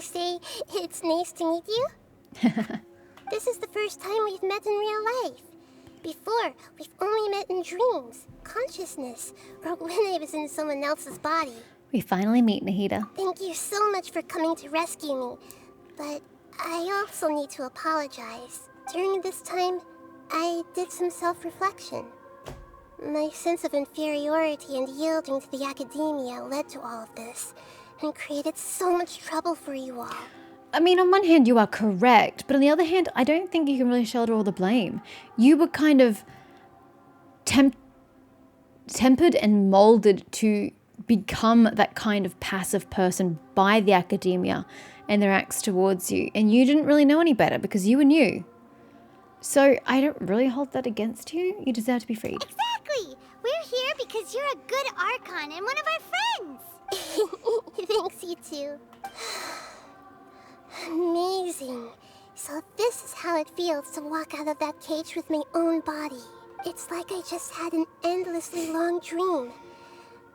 say it's nice to meet you? This is the first time we've met in real life. Before, we've only met in dreams, consciousness, or when I was in someone else's body. We finally meet, Nahida. Thank you so much for coming to rescue me, but I also need to apologize. During this time, I did some self-reflection. My sense of inferiority and yielding to the academia led to all of this, and created so much trouble for you all. I mean, on one hand, you are correct, but on the other hand, I don't think you can really shoulder all the blame. You were kind of tempered and molded to become that kind of passive person by the academia and their acts towards you, and you didn't really know any better because you were new. So I don't really hold that against you. You deserve to be freed. Exactly! We're here because you're a good Archon and one of our friends! Thanks, you too. Amazing. So this is how it feels to walk out of that cage with my own body. It's like I just had an endlessly long dream.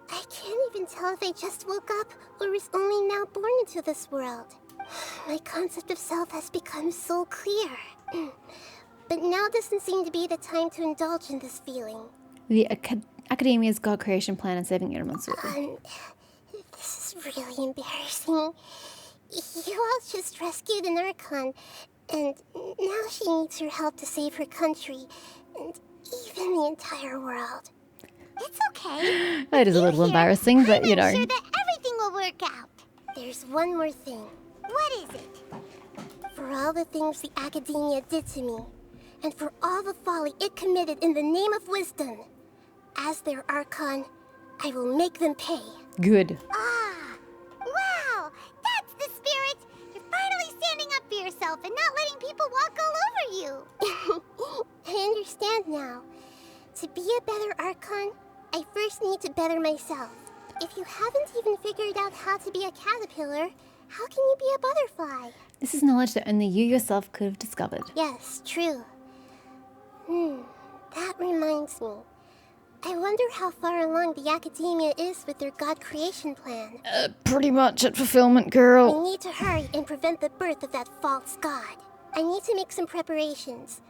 I can't even tell if I just woke up or was only now born into this world. My concept of self has become so clear. But now doesn't seem to be the time to indulge in this feeling. The Academia's God creation plan and saving Irma's soul. This is really embarrassing. You all just rescued an Archon, and now she needs your help to save her country, and even the entire world. It's okay. That is a little embarrassing, but you know. I'm sure that everything will work out. There's one more thing. What is it? For all the things the academia did to me, and for all the folly it committed in the name of wisdom, as their Archon, I will make them pay. Good. Ah, wow, that's the spirit. You're finally standing up for yourself and not letting people walk all over you. I understand now. To be a better Archon, I first need to better myself. If you haven't even figured out how to be a caterpillar, how can you be a butterfly? This is knowledge that only you yourself could have discovered. Yes, true. That reminds me. I wonder how far along the academia is with their God creation plan. Pretty much at fulfillment, girl. We need to hurry and prevent the birth of that false god. I need to make some preparations.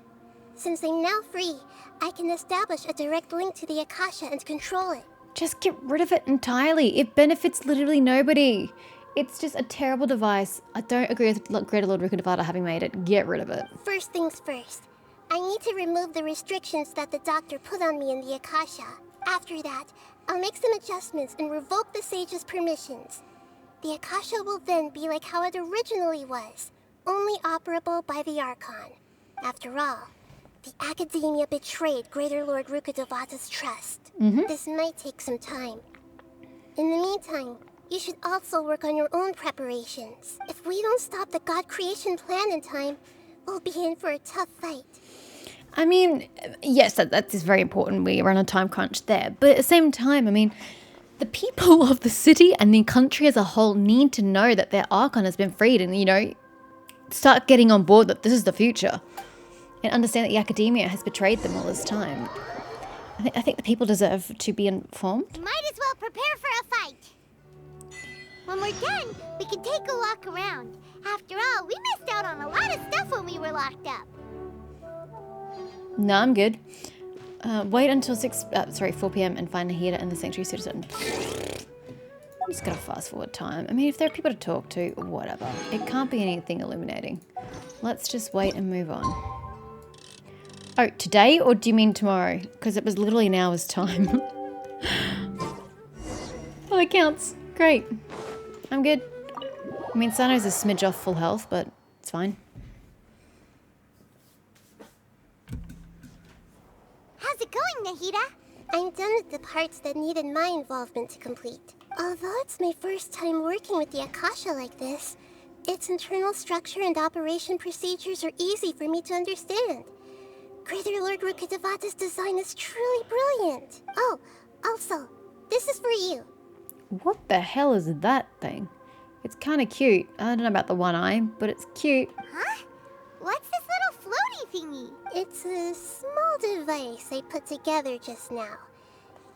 Since I'm now free, I can establish a direct link to the Akasha and control it. Just get rid of it entirely. It benefits literally nobody. It's just a terrible device. I don't agree with Greater Lord Rukadevata having made it. Get rid of it. First things first. I need to remove the restrictions that the doctor put on me in the Akasha. After that, I'll make some adjustments and revoke the sage's permissions. The Akasha will then be like how it originally was, only operable by the Archon. After all, the academia betrayed Greater Lord Rukadevata's trust. This might take some time. In the meantime, you should also work on your own preparations. If we don't stop the God creation plan in time, we'll be in for a tough fight. I mean, yes, that is very important. We are on a time crunch there. But at the same time, I mean, the people of the city and the country as a whole need to know that their Archon has been freed and, you know, start getting on board that this is the future. And understand that the academia has betrayed them all this time. I think the people deserve to be informed. Might as well prepare for a fight. When we're done, we can take a walk around. After all, we missed out on a lot of stuff when we were locked up. No, I'm good. Wait until 4 p.m. and find Nahida and the Sanctuary Citizen. I'm just gonna fast forward time. I mean, if there are people to talk to, whatever. It can't be anything illuminating. Let's just wait and move on. Oh, today, or do you mean tomorrow? Because it was literally an hour's time. Oh, it counts. Great. I'm good. I mean, Sano's a smidge off full health, but it's fine. How's it going, Nahida? I'm done with the parts that needed my involvement to complete. Although it's my first time working with the Akasha like this, its internal structure and operation procedures are easy for me to understand. Greater Lord Rukadevata's design is truly brilliant. Oh, also, this is for you. What the hell is that thing? It's kind of cute. I don't know about the one eye, but it's cute. Huh? What's this little floaty thingy? It's a small device I put together just now.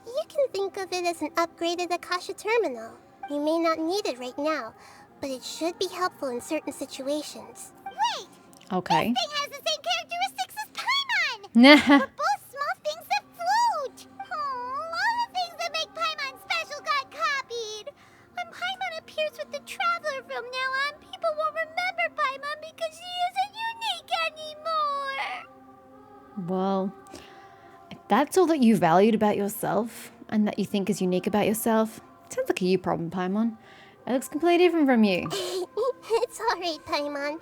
You can think of it as an upgraded Akasha terminal. You may not need it right now, but it should be helpful in certain situations. Wait! Okay. This thing has the same characteristics as Paimon! Nah. We're both small things that float! Oh, all the things that make Paimon special got copied! When Paimon appears with the Traveler from now on, people won't remember Paimon because she isn't unique anymore! Well, if that's all that you valued about yourself and that you think is unique about yourself, sounds like a you problem, Paimon. It looks completely different from you. It's alright, Paimon.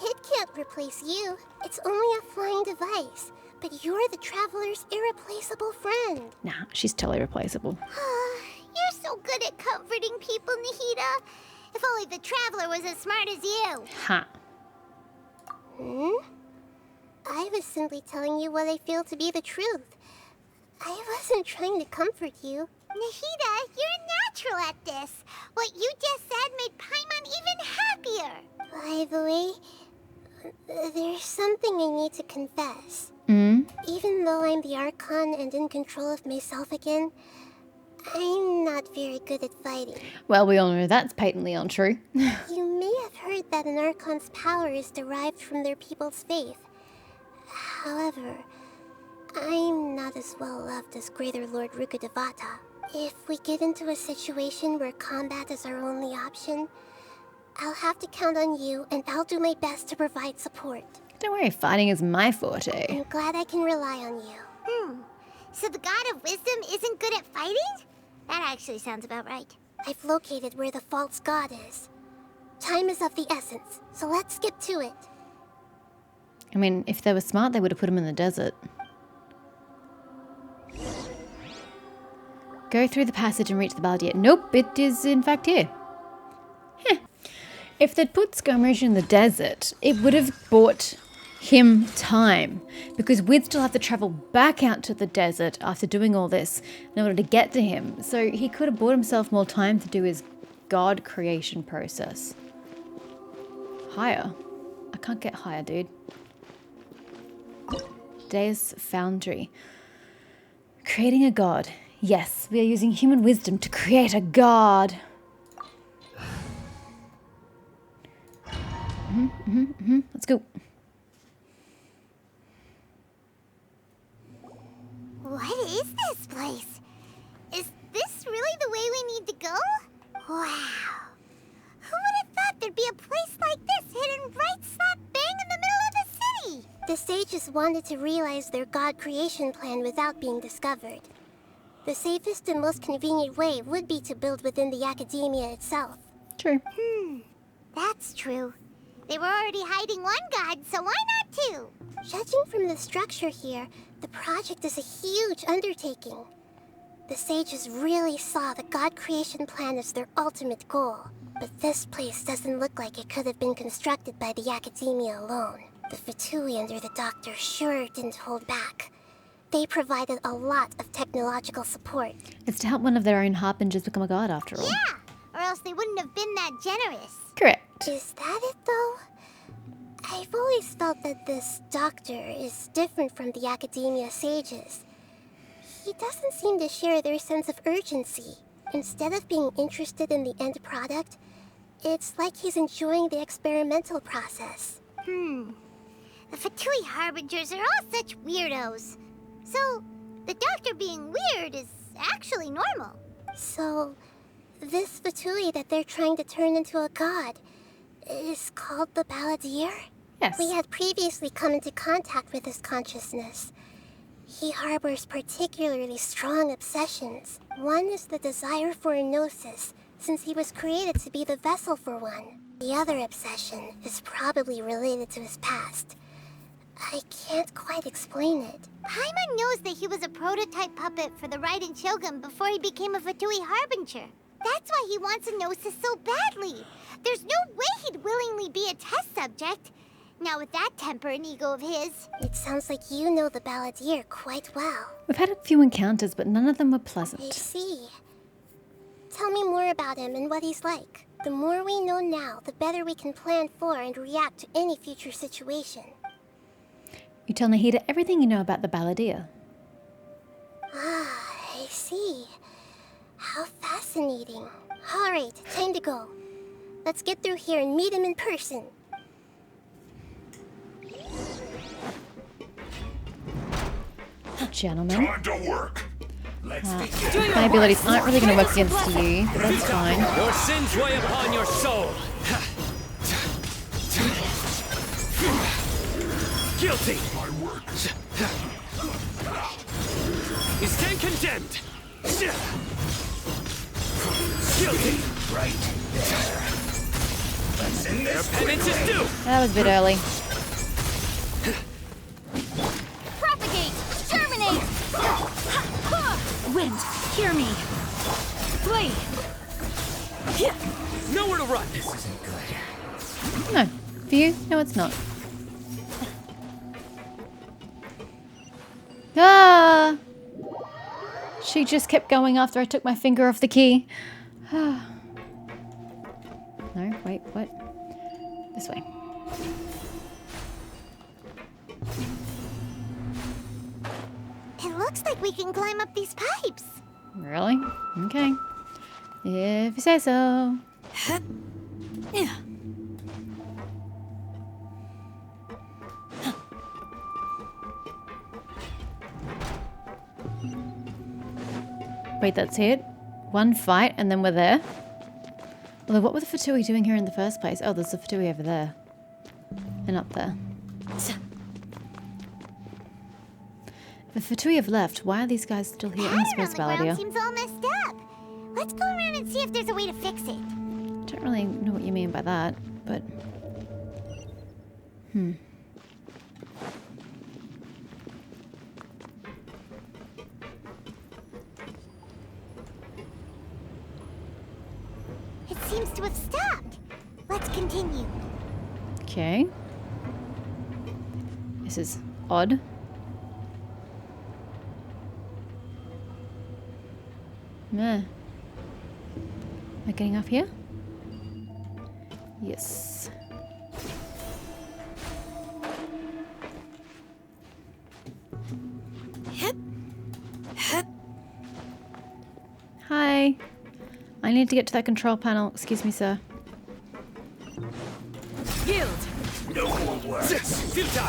It can't replace you. It's only a flying device. But you're the Traveler's irreplaceable friend. Nah, she's totally replaceable. You're so good at comforting people, Nahida. If only the Traveler was as smart as you. Ha. I was simply telling you what I feel to be the truth. I wasn't trying to comfort you. Nahida, you're natural at this. What you just said made Paimon even happier. By the way, there's something I need to confess. Even though I'm the Archon and in control of myself again, I'm not very good at fighting. Well, we all know that's patently untrue. You may have heard that an Archon's power is derived from their people's faith. However, I'm not as well loved as Greater Lord Rukkhadevata. If we get into a situation where combat is our only option, I'll have to count on you, and I'll do my best to provide support. Don't worry, fighting is my forte. I'm glad I can rely on you. So the God of Wisdom isn't good at fighting? That actually sounds about right. I've located where the false god is. Time is of the essence, so let's skip to it. I mean, if they were smart, they would have put him in the desert. Go through the passage and reach the Balladeer. Nope, it is in fact here. Heh. If they'd put Skirmish in the desert, it would have bought him time, because we'd still have to travel back out to the desert after doing all this in order to get to him. So he could have bought himself more time to do his god creation process. Higher? I can't get higher, dude. Deus Foundry. Creating a god. Yes, we are using human wisdom to create a god. Let's go. What is this place? Is this really the way we need to go? Wow. Who would have thought there'd be a place like this hidden right slap bang in the middle of the city? The sages wanted to realize their god creation plan without being discovered. The safest and most convenient way would be to build within the academia itself. True. That's true. They were already hiding one god, so why not two? Judging from the structure here, the project is a huge undertaking. The sages really saw the god creation plan as their ultimate goal. But this place doesn't look like it could have been constructed by the academia alone. The Foundry under the doctor sure didn't hold back. They provided a lot of technological support. It's to help one of their own harbingers become a god, after all. Yeah, or else they wouldn't have been that generous. Correct. Is that it, though? I've always felt that this doctor is different from the academia sages. He doesn't seem to share their sense of urgency. Instead of being interested in the end product, it's like he's enjoying the experimental process. The Foundry harbingers are all such weirdos. So, the doctor being weird is actually normal. So, this Foundry that they're trying to turn into a god is called the Balladeer? Yes. We had previously come into contact with his consciousness. He harbors particularly strong obsessions. One is the desire for a gnosis, since he was created to be the vessel for one. The other obsession is probably related to his past. I can't quite explain it. Paimon knows that he was a prototype puppet for the Raiden Shogun before he became a Foundry harbinger. That's why he wants a gnosis so badly. There's no way he'd willingly be a test subject. Now with that temper and ego of his. It sounds like you know the Balladeer quite well. We've had a few encounters, but none of them were I pleasant. see. Tell me more about him and what he's like. The more we know now, the better we can plan for and react to any future situation. You tell Nahida everything you know about the Balladeer. Ah, I see. How fascinating. Alright, time to go. Let's get through here and meet him in person. Gentlemen. Time to work. Let's begin. My abilities aren't really going to work against you, but that's fine. Your sins weigh upon your soul. Guilty. My work. You stand condemned. Guilty. Right there. Let's end Your this penance is quickly. due. That was a bit early. Propagate! Germinate! Wind, hear me! Flee! Nowhere to run. This isn't good. No. For you? No, it's not. Ah! She just kept going after I took my finger off the key. No, wait, what? This way. It looks like we can climb up these pipes. Really? Okay. If you say so. Yeah. Wait, that's it? One fight and then we're there? Although what were the Fatui doing here in the first place? Oh, there's a Fatui over there. And up there. The Fatui have left. Why are these guys still here in the Pattern on space, the ground Balladeer? seems all messed up. Let's go around and see if there's a way to fix it. Don't really know what you mean by that, but... It seems to have stopped. Let's continue. Okay. This is odd. Meh. Am I getting off here? Yes. Hi. I need to get to that control panel. Excuse me, sir. Yield. No more words. Futile.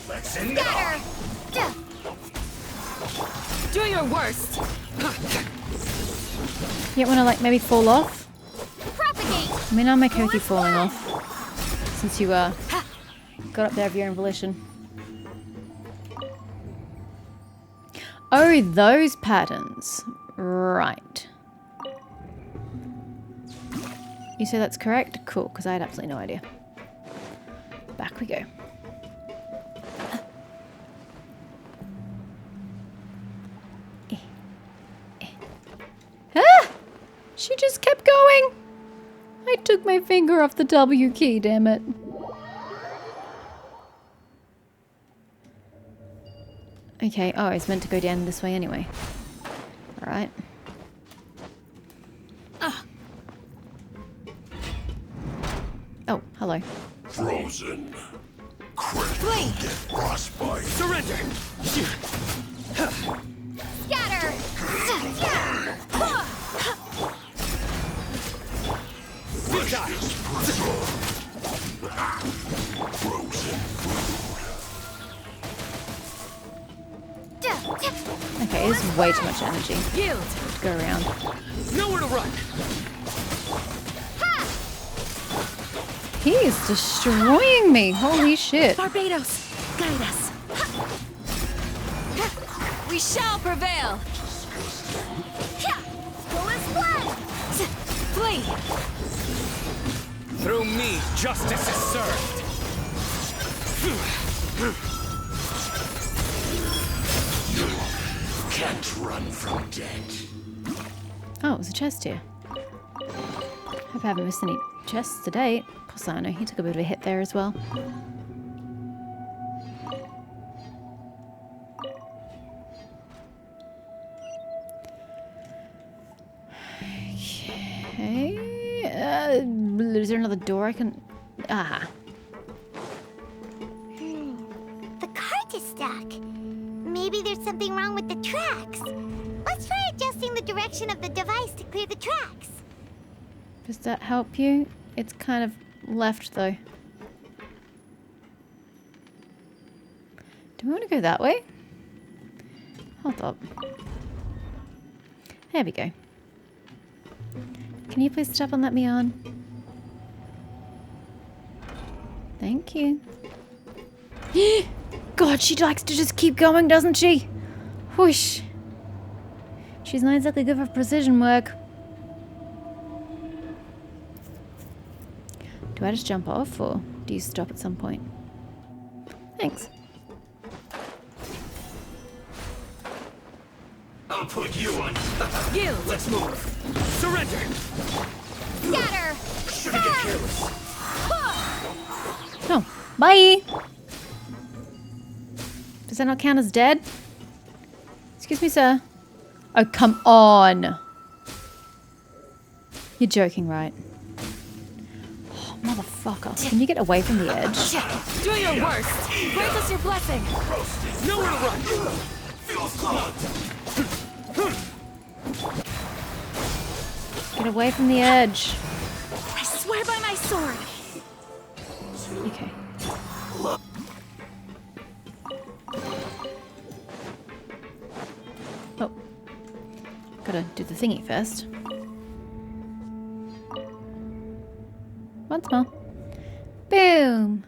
Let's end it all. Do your worst. You want to, like, maybe fall off? Propagate! I mean, I'm okay with you falling off. Since you, got up there of your own volition. Oh, those patterns. Right. You say that's correct? Cool, because I had absolutely no idea. Back we go. Ah! She just kept going! I took my finger off the W key, damn it. Okay, oh, it's meant to go down this way anyway. Alright. Oh, hello. Frozen. Critical get frostbite. Surrender. Scatter! Futile. Frozen. Okay, this is way too much energy Yield. to go around. Nowhere to run. He is destroying me. Holy shit. Barbados, guide us. We shall prevail. Full as blood. Flee. Through me, justice is served. Can't run from death. Oh, it was a chest here. Hope I haven't missed any chests to date. Posano, he took a bit of a hit there as well. Okay. Is there another door I can... Ah. The cart is stuck. Maybe there's something wrong with the tracks. Let's try adjusting the direction of the device to clear the tracks. Does that help you? It's kind of left though. Do we want to go that way? Hold up. There we go. Can you please stop and let me on? Thank you. God, she likes to just keep going, doesn't she? Whoosh. She's not exactly good for precision work. Do I just jump off or do you stop at some point? Thanks. I'll put you on. Yield! Let's move! Surrender! Scatter! Shouldn't get careless. Oh, bye! Does that not count as dead? Excuse me, sir. Oh, come on! You're joking, right? Oh, motherfucker. Can you get away from the edge? Do your worst! Grant us your blessing! Nowhere to run! Feels clogged. Get away from the edge. I swear by my sword! Okay. Oh. Gotta do the thingy first. Once more. Boom!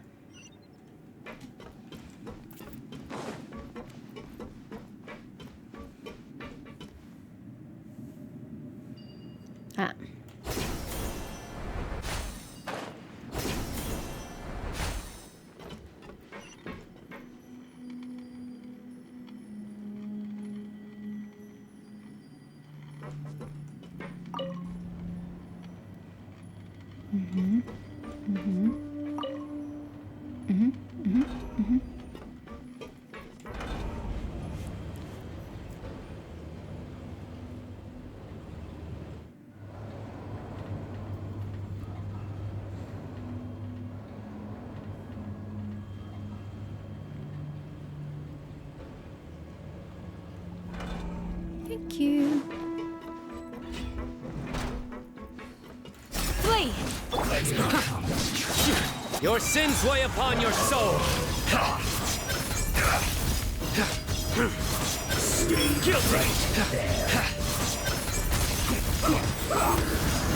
Ah. Thank you. Flee! Your sins weigh upon your soul! Guilty!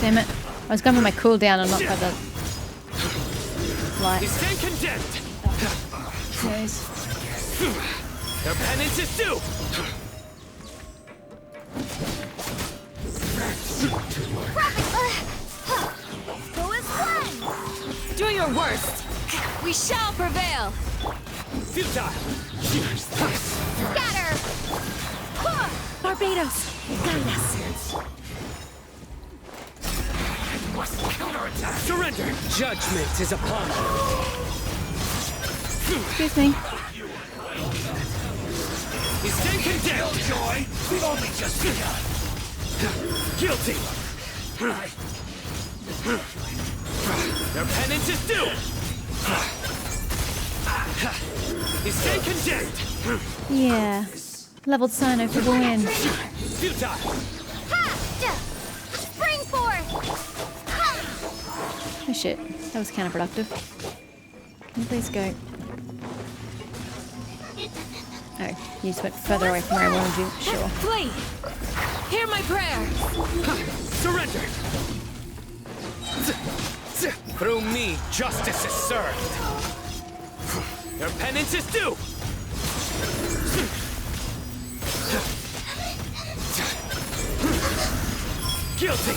Damn it. I was going for my cooldown and not for the You light. stand condemned! Noise. Your penance is due! Go as one! Do your worst! We shall prevail! Futile! Scatter! Barbados, guide us! Counterattack. Surrender! Judgment is upon you! Excuse me. You stand condemned! Joy, we've only just begun. Guilty! Your penance is due! You stand condemned! Yeah. Leveled Sino for the win. Futile! Spring forth! Oh shit. That was counterproductive. Can you please go? Oh, you just went further away from where I wanted you. Sure. Flee! Hear my prayer! Surrender! Through me, justice is served! Your penance is due! Guilty!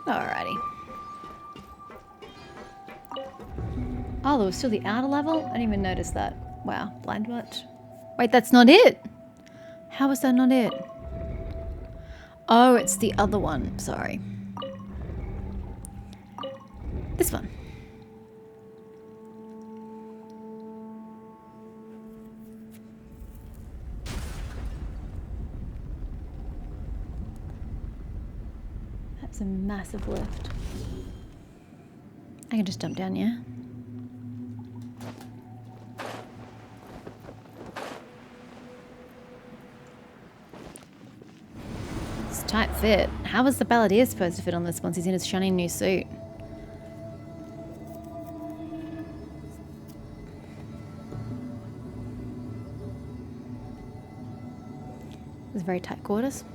Alrighty. Oh, there was still the outer level? I didn't even notice that. Wow, blind watch. Wait, that's not it! How is that not it? Oh, it's the other one. Sorry. This one. That's a massive lift. I can just jump down, yeah? tight fit. How was the Balladeer supposed to fit on this once he's in his shiny new suit? It's very tight quarters.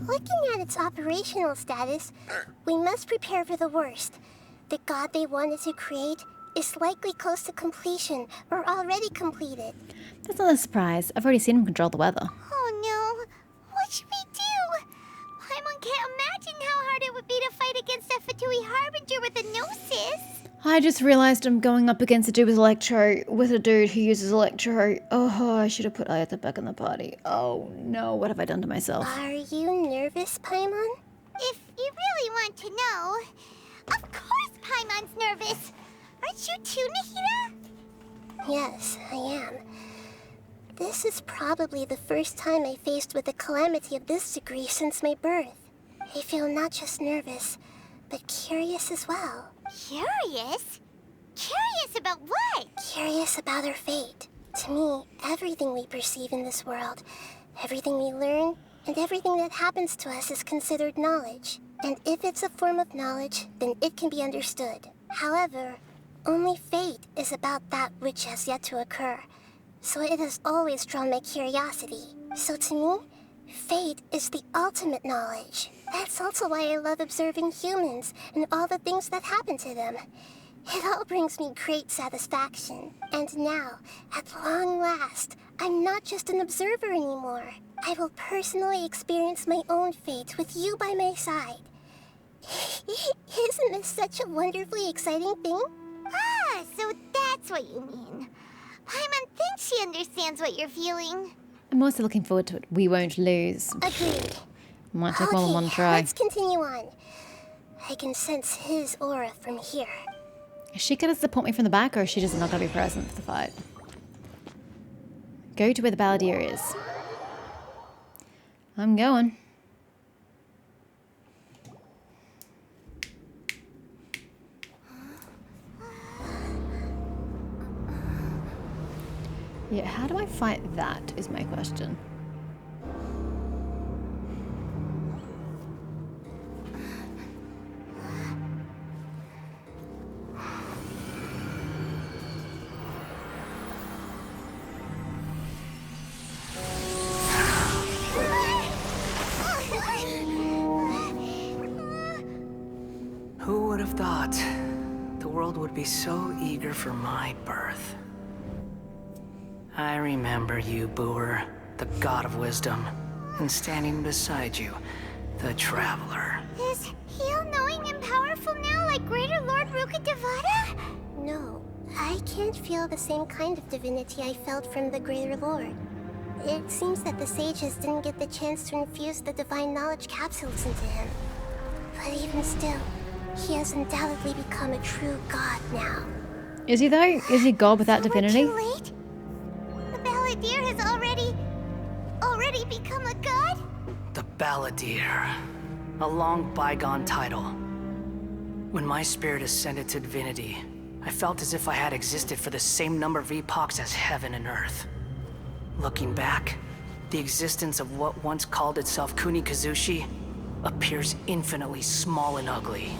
Looking at its operational status, we must prepare for the worst. The god they wanted to create is likely close to completion or already completed. That's not a surprise. I've already seen him control the weather. Oh no, what should we do? Paimon can't imagine how hard it would be to fight against a Fatui Harbinger with a Gnosis. I just realized I'm going up against a dude with Electro, with a dude who uses Electro. Oh, I should have put Aether back in the party. Oh no, what have I done to myself? Are you nervous, Paimon? If you really want to know, of course Paimon's nervous. Aren't you too, Nahida? Yes, I am. This is probably the first time I faced with a calamity of this degree since my birth. I feel not just nervous, but curious as well. Curious? Curious about what? Curious about our fate. To me, everything we perceive in this world, everything we learn, and everything that happens to us is considered knowledge. And if it's a form of knowledge, then it can be understood. However, only fate is about that which has yet to occur. So it has always drawn my curiosity. So to me, fate is the ultimate knowledge. That's also why I love observing humans and all the things that happen to them. It all brings me great satisfaction. And now, at long last, I'm not just an observer anymore. I will personally experience my own fate with you by my side. Isn't this such a wonderfully exciting thing? Ah, so that's what you mean. Paimon thinks she understands what you're feeling. I'm also looking forward to it. We won't lose. Agreed. Might take more than one try. Let's continue on. I can sense his aura from here. Is she going to support me from the back, or is she just not going to be present for the fight? Go to where the Balladeer is. I'm going. Yeah, how do I fight that is my question. Who would have thought the world would be so eager for my birth? I remember you, Booer, the god of wisdom, and standing beside you, the traveler. Is he all-knowing and powerful now like Greater Lord Rukkhadevata? No, I can't feel the same kind of divinity I felt from the Greater Lord. It seems that the sages didn't get the chance to infuse the divine knowledge capsules into him. But even still, he has undoubtedly become a true god now. Is he though? Is he God without divinity? Too late? The Balladeer has already become a god? The Balladeer. A long bygone title. When my spirit ascended to divinity, I felt as if I had existed for the same number of epochs as heaven and earth. Looking back, the existence of what once called itself Kuni Kazushi appears infinitely small and ugly.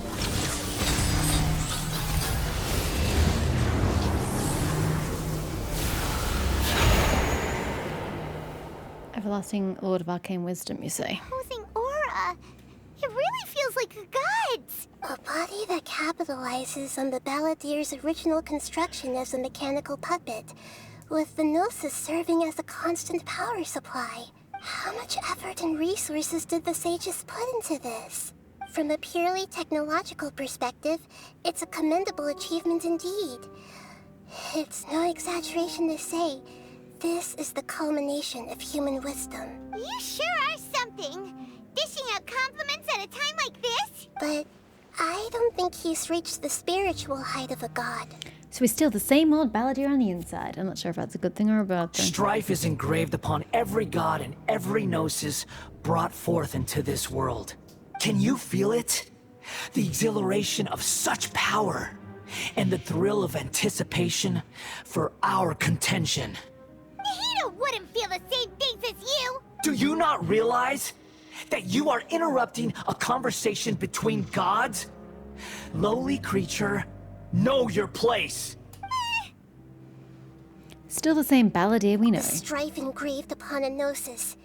Everlasting Lord of Arcane Wisdom, you say? Opposing aura. It really feels like a god's. A body that capitalizes on the Balladeer's original construction as a mechanical puppet, with the Gnosis serving as a constant power supply. How much effort and resources did the sages put into this? From a purely technological perspective, it's a commendable achievement indeed. It's no exaggeration to say, this is the culmination of human wisdom. You sure are something. Dishing out compliments at a time like this? But I don't think he's reached the spiritual height of a god. So he's still the same old Balladeer on the inside. I'm not sure if that's a good thing or a bad thing. Strife is engraved upon every god and every gnosis brought forth into this world. Can you feel it? The exhilaration of such power, and the thrill of anticipation for our contention. Nahida wouldn't feel the same things as you! Do you not realize that you are interrupting a conversation between gods? Lowly creature, know your place. Still the same Balladeer we know. The strife engraved upon a gnosis.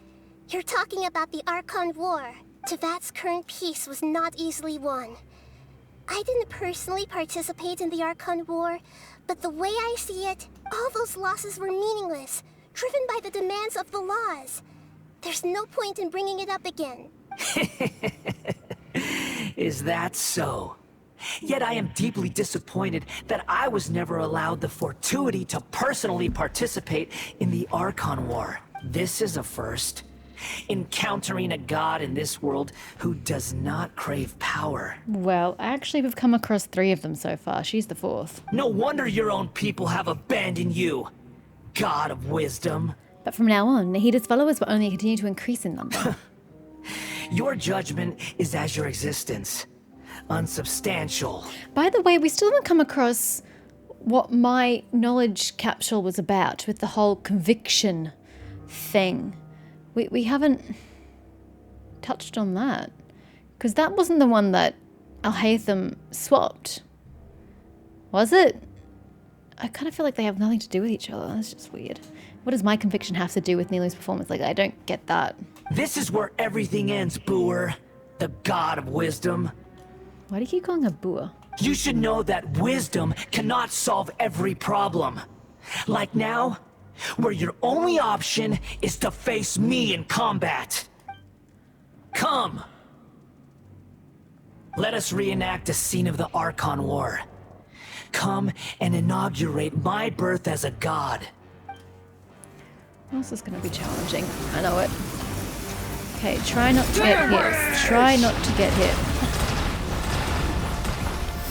You're talking about the Archon War. Tevat's current peace was not easily won. I didn't personally participate in the Archon War, but the way I see it, all those losses were meaningless, driven by the demands of the laws. There's no point in bringing it up again. Is that so? Yet I am deeply disappointed that I was never allowed the fortuity to personally participate in the Archon War. This is a first. Encountering a god in this world who does not crave power. Well, actually, we've come across 3 of them so far. She's the 4th. No wonder your own people have abandoned you, God of wisdom. But from now on, Nahida's followers will only continue to increase in number. Your judgment is as your existence. Unsubstantial. By the way, we still haven't come across what my knowledge capsule was about with the whole conviction thing. We haven't touched on that. Because that wasn't the one that Alhaitham swapped. Was it? I kind of feel like they have nothing to do with each other. That's just weird. What does my conviction have to do with Nilu's performance? Like, I don't get that. This is where everything ends, Booer. The god of wisdom. Why do you keep calling her Boer? You should know that wisdom cannot solve every problem. Like now, where your only option is to face me in combat. Come! Let us reenact a scene of the Archon War. Come and inaugurate my birth as a god. This is going to be challenging. I know it. Okay, try not to get hit. Try not to get hit.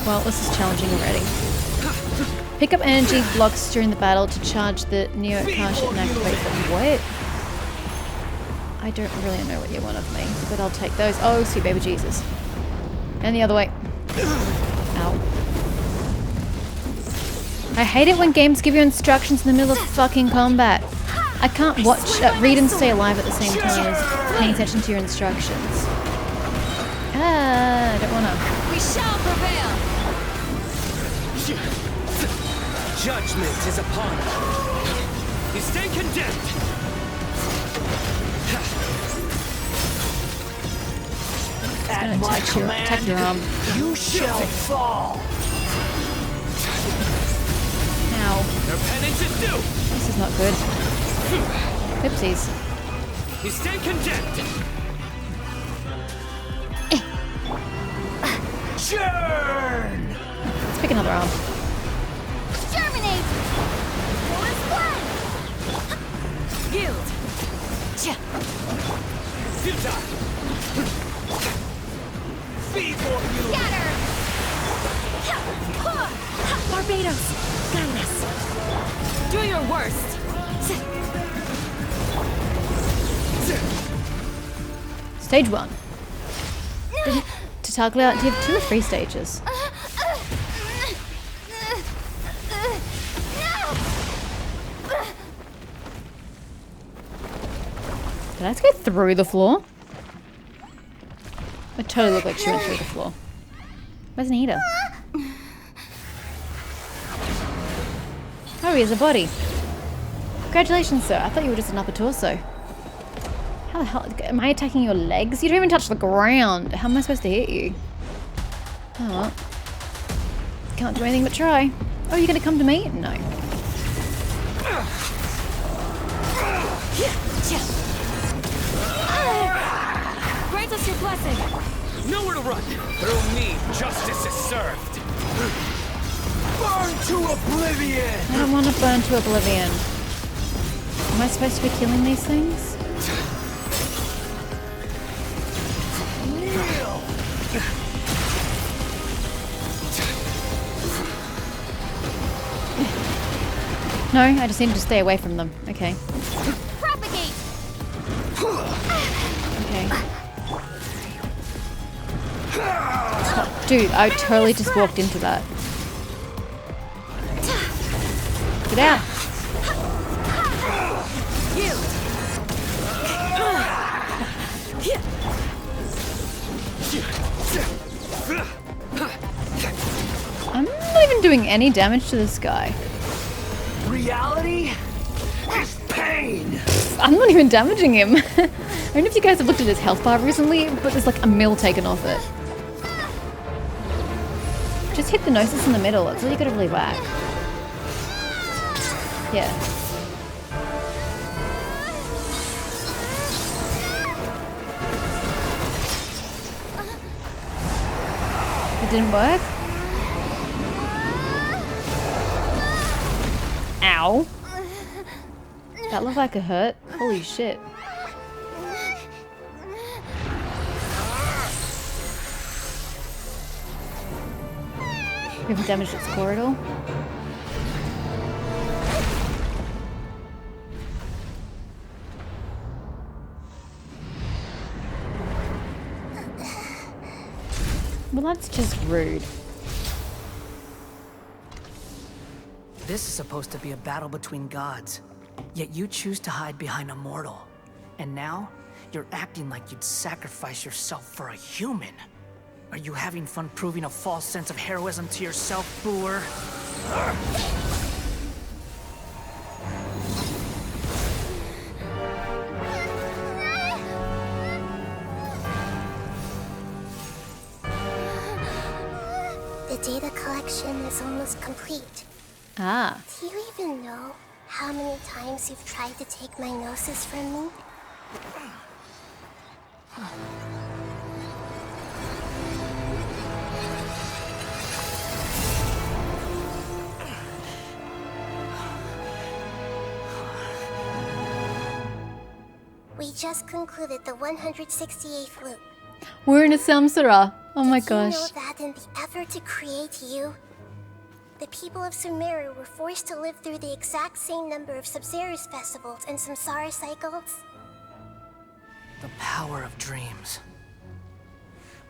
Well, this is challenging already. Pick up energy blocks during the battle to charge the Neo Akasha and activate them. What? I don't really know what you want of me, but I'll take those. Oh, sweet baby Jesus. And the other way. Ow. I hate it when games give you instructions in the middle of fucking combat. I can't watch, read and stay alive at the same time as paying attention to your instructions. I don't wanna. We shall prevail! Judgment is upon you. You stay condemned. At my command, your arm. you shall fall. Ow. Your penance is due. This is not good. Oopsies. You stay condemned. Churn! Let's pick another arm. Germinate! Force one! Yield! Futile. Feeble you! Scatter! Barbados! Guide us! Do your worst! Stage 1. To tackle out, do you have 2 or 3 stages? Did I just go through the floor? It totally looked like she went through the floor. Where's Nahida? Oh, he has a body. Congratulations, sir. I thought you were just an upper torso. How the hell? Am I attacking your legs? You don't even touch the ground. How am I supposed to hit you? Oh, well. Can't do anything but try. Oh, you're gonna come to me? No. Grant us your blessing! Nowhere to run. Through me, justice is served. Burn to oblivion! I don't want to burn to oblivion. Am I supposed to be killing these things? No, I just needed to stay away from them. Okay. Propagate! Okay. Stop Dude, I totally just walked into that. Get out. I'm not even doing any damage to this guy. Reality is pain. I'm not even damaging him. I don't know if you guys have looked at his health bar recently, but there's like a mil taken off it. Just hit the Gnosis in the middle. That's all you gotta really whack. Yeah. It didn't work? Ow. That looked like it hurt. Holy shit. We haven't damaged its core at all. Well, that's just rude. This is supposed to be a battle between gods, yet you choose to hide behind a mortal. And now, you're acting like you'd sacrifice yourself for a human. Are you having fun proving a false sense of heroism to yourself, Boor? The data collection is almost complete. Ah. Do you even know how many times you've tried to take my Gnosis from me? We just concluded the 168th loop. We're in a samsara. Oh my gosh. Did you know that in the effort to create you, the people of Sumeru were forced to live through the exact same number of Sub-Zerus festivals and samsara cycles? The power of dreams.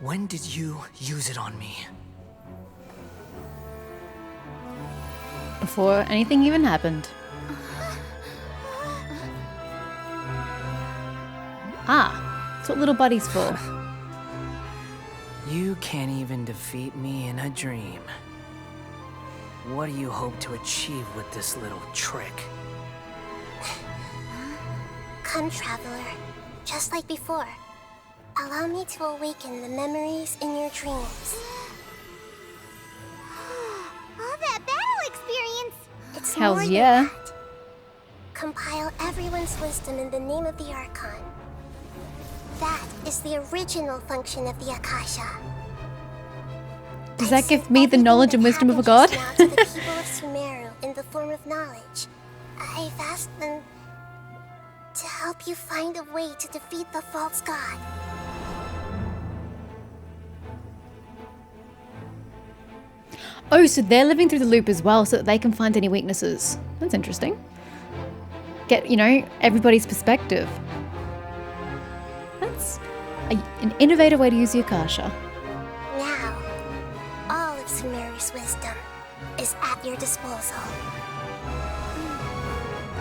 When did you use it on me? Before anything even happened. Ah, that's what little buddy's for. You can't even defeat me in a dream. What do you hope to achieve with this little trick? Come, Traveler. Just like before. Allow me to awaken the memories in your dreams. All that battle experience! It's Hells more than yeah. that. Compile everyone's wisdom in the name of the Archon. That is the original function of the Akasha. Does that give me the knowledge and wisdom of a god? Now to the people of Sumeru in the form of knowledge. I've asked them to help you find a way to defeat the false god. Oh, so they're living through the loop as well so that they can find any weaknesses. That's interesting. Get, you know, everybody's perspective. That's an innovative way to use the Akasha. Now, all of Sumeru's wisdom is at your disposal.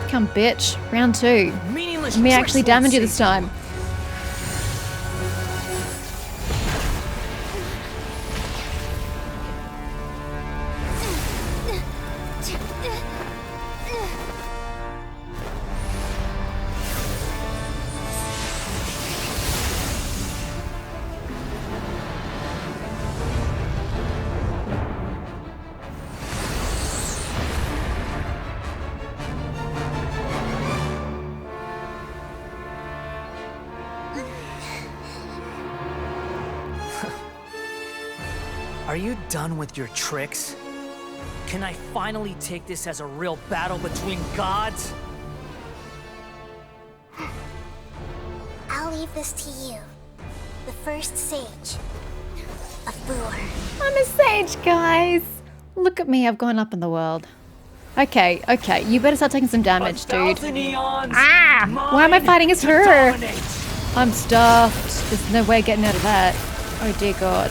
Come, bitch. Round 2. Meaningless Let me tricks actually won't damage you save this time. Are you done with your tricks? Can I finally take this as a real battle between gods? I'll leave this to you, the first sage of Boor. I'm a sage, guys. Look at me. I've gone up in the world. Okay, okay. You better start taking some damage, dude. Ah! Why am I fighting as her? I'm stuffed. There's no way getting out of that. Oh, dear God.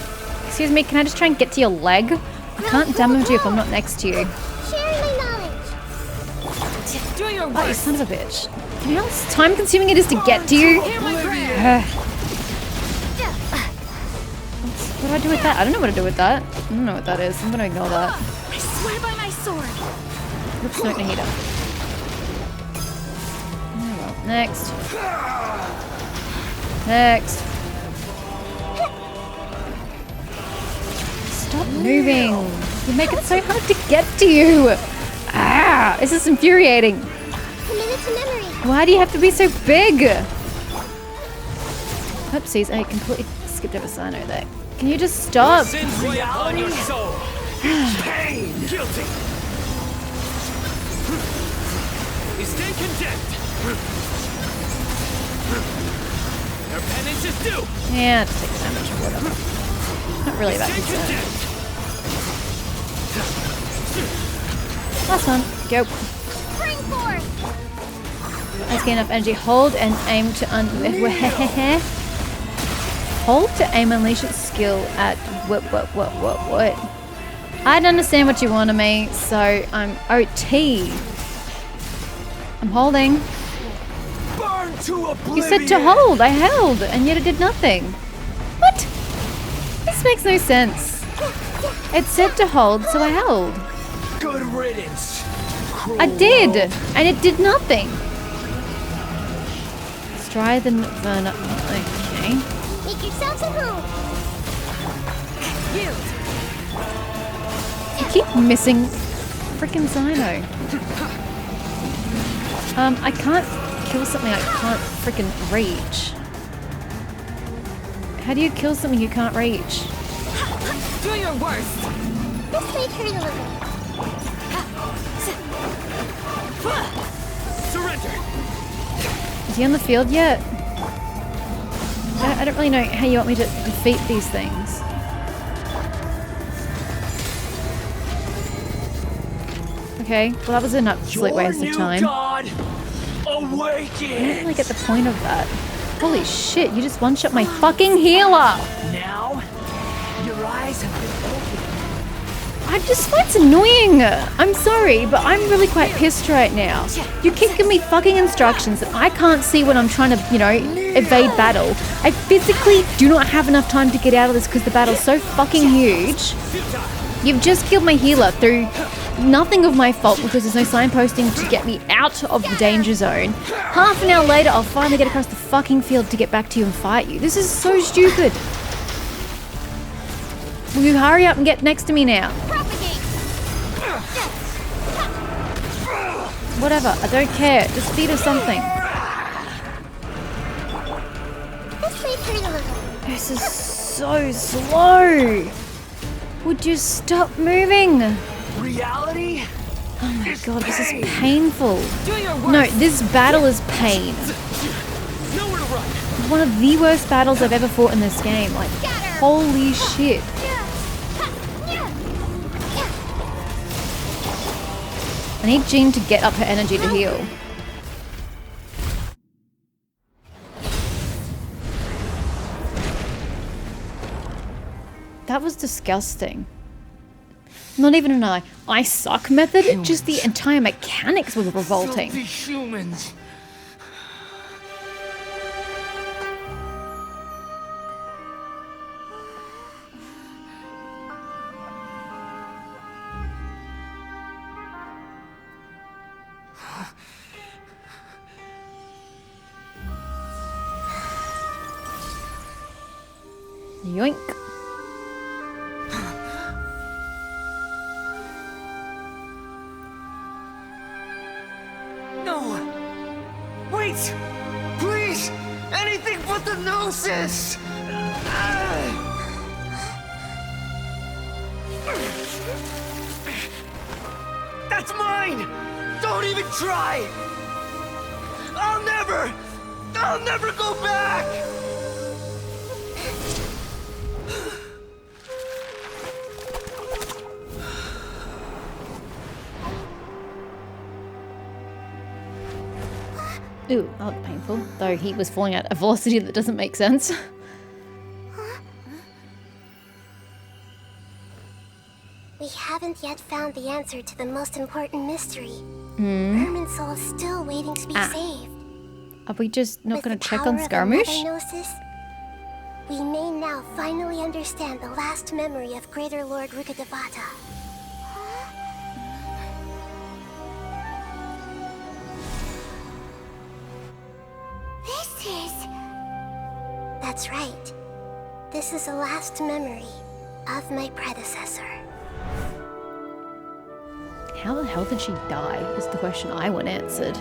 Excuse me, can I just try and get to your leg? I can't damage you if I'm not next to you. Sharing my knowledge. Do your Oh, you worst. son of a bitch. You know how time consuming it is to get to you? Hear my prayer. What do I do with that? I don't know what to do with that. I don't know what that is. I'm gonna ignore that. I swear by my sword. Oops, no, Nahida. Oh well. Next. Next. Stop moving. You make it so hard to get to you. Ah, this is infuriating. Committed to memory. Why do you have to be so big? Oopsies, I completely skipped over Sino there. Can you just stop? Sins weigh upon your soul. Pain! Guilty. You stand condemned. Your penance is due. Yeah, just take the damage or whatever. Not really that Stand concerned. condemned. Last one. Go. Spring forth. Let's get enough energy. Hold and aim to Hold to aim and unleash its skill at what? I don't understand what you want of me, so I'm OT. I'm holding. Burn to oblivion! You said to hold. I held, and yet it did nothing. What? This makes no sense. It said to hold, so I held. Good riddance! I did, and it did nothing. Let's try the Nirvana. Okay. Make yourselves at home. You keep missing freaking Sino. I can't kill something I can't freaking reach. How do you kill something you can't reach? Do your worst. This may hurt a little. Surrender. Is he on the field yet? I don't really know how you want me to defeat these things. Okay, well that was an absolute waste of time. God, I don't awaken! really get the point of that. Holy shit, you just one-shot my fucking healer! Now, your eyes have been opened. I just find it's annoying. I'm sorry, but I'm really quite pissed right now. You keep giving me fucking instructions and I can't see when I'm trying to, evade battle. I physically do not have enough time to get out of this because the battle's so fucking huge. You've just killed my healer through nothing of my fault because there's no signposting to get me out of the danger zone. Half an hour later, I'll finally get across the fucking field to get back to you and fight you. This is so stupid. Will you hurry up and get next to me now? Whatever, I don't care. Just feed us something. This may hurt a little. This is so slow. Would you stop moving? Reality? Oh my god, this is painful. Do your worst. No, this battle is pain. Nowhere to run. One of the worst battles I've ever fought in this game. Like, holy shit. I need Jean to get up her energy to heal. That was disgusting. Not even an I suck method, just the entire mechanics were revolting. Filthy humans! Yoink. No! Wait! Please! Anything but the gnosis! That's mine! Don't even try! I'll never go back! Ooh, that looked painful. Though he was falling at a velocity that doesn't make sense. haven't yet found the answer to the most important mystery. Herman's soul is still waiting to be saved. Are we just not With going the to check power on of Scaramouche? another gnosis, we may now finally understand the last memory of Greater Lord Rukkhadevata. This is... That's right. This is the last memory of my predecessor. How the hell did she die is the question I want answered.